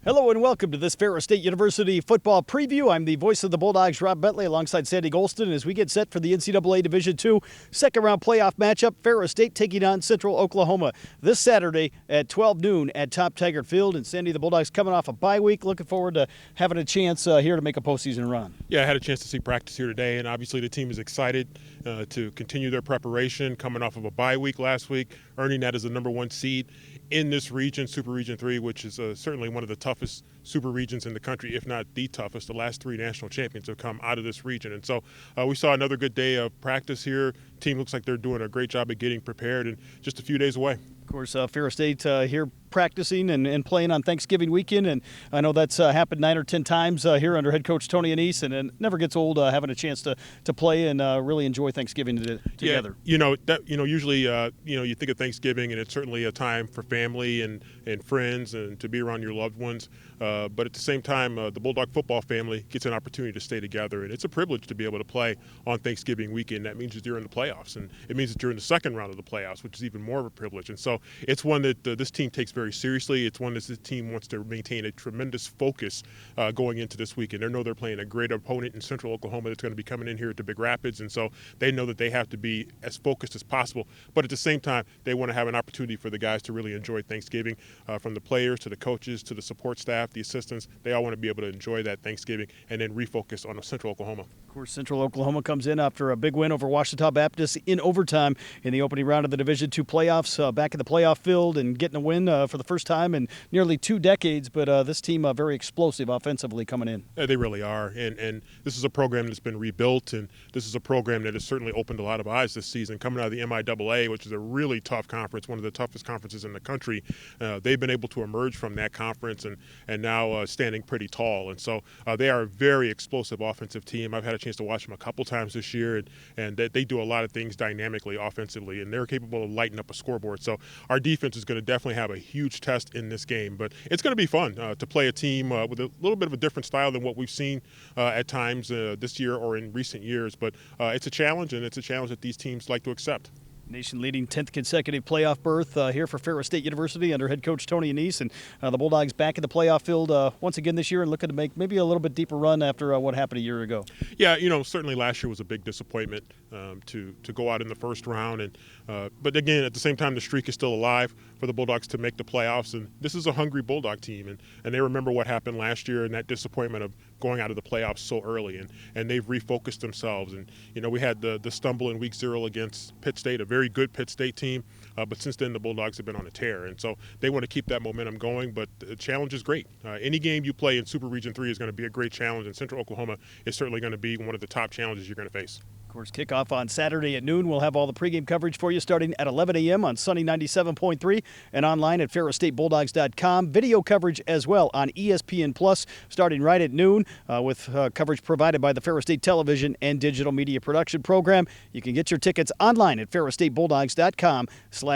Hello and welcome to this Ferris State University football preview. I'm the voice of the Bulldogs, Rob Bentley, alongside Sandy Gholston as we get set for the NCAA Division II second-round playoff matchup. Ferris State taking on Central Oklahoma this Saturday at 12 noon at Top Taggart Field. And Sandy, the Bulldogs coming off a bye week. Looking forward to having a chance here to make a postseason run. Yeah, I had a chance to see practice here today, and obviously the team is excited to continue their preparation, coming off of a bye week last week, earning that as the number one seed in this region, Super Region 3, which is certainly one of the toughest super regions in the country, if not the toughest. The last three national champions have come out of this region. And so we saw another good day of practice here. Team looks like they're doing a great job of getting prepared, and just a few days away. Of course, Ferris State here practicing and playing on Thanksgiving weekend, and I know that's happened 9 or 10 times here under head coach Tony Anise, and it never gets old having a chance to play and really enjoy Thanksgiving together. Yeah, usually you think of Thanksgiving, and it's certainly a time for family and friends and to be around your loved ones. But at the same time, the Bulldog football family gets an opportunity to stay together, and it's a privilege to be able to play on Thanksgiving weekend. That means that you're in the playoffs, and it means that you're in the second round of the playoffs, which is even more of a privilege. And so it's one that this team takes very seriously. It's one that this team wants to maintain a tremendous focus going into this weekend. They know they're playing a great opponent in Central Oklahoma that's going to be coming in here to Big Rapids, and so they know that they have to be as focused as possible. But at the same time, they want to have an opportunity for the guys to really enjoy Thanksgiving, from the players to the coaches to the support staff, the assistants. They all want to be able to enjoy that Thanksgiving and then refocus on Central Oklahoma. Of course, Central Oklahoma comes in after a big win over Ouachita Baptist in overtime in the opening round of the Division II playoffs, back in the playoff field and getting a win for the first time in nearly 2 decades. But this team very explosive offensively coming in. Yeah, they really are. And this is a program that's been rebuilt, and this is a program that has certainly opened a lot of eyes this season. Coming out of the MIAA, which is a really tough conference, one of the toughest conferences in the country, they've been able to emerge from that conference and now standing pretty tall. And so they are a very explosive offensive team. I've had a chance to watch them a couple times this year, and they do a lot of things dynamically offensively, and they're capable of lighting up a scoreboard. So our defense is going to definitely have a huge test in this game, but it's going to be fun to play a team with a little bit of a different style than what we've seen at times this year or in recent years. But it's a challenge, and it's a challenge that these teams like to accept. Nation-leading 10th consecutive playoff berth here for Ferris State University under head coach Tony Anise, and the Bulldogs back in the playoff field once again this year and looking to make maybe a little bit deeper run after what happened a year ago. Yeah, certainly last year was a big disappointment to go out in the first round, and but again, at the same time, the streak is still alive for the Bulldogs to make the playoffs, and this is a hungry Bulldog team, and they remember what happened last year and that disappointment of going out of the playoffs so early, and they've refocused themselves. And we had the stumble in week 0 against Pitt State, a very good Pitt State team, but since then the Bulldogs have been on a tear, and so they want to keep that momentum going. But the challenge is great. Any game you play in Super Region 3 is going to be a great challenge, and Central Oklahoma is certainly going to be one of the top challenges you're going to face. Of course, kickoff on Saturday at noon. We'll have all the pregame coverage for you starting at 11 a.m. on Sunny 97.3 and online at ferrisstatebulldogs.com. Video coverage as well on ESPN Plus starting right at noon with coverage provided by the Ferris State Television and Digital Media Production Program. You can get your tickets online at ferrisstatebulldogs.com/tickets.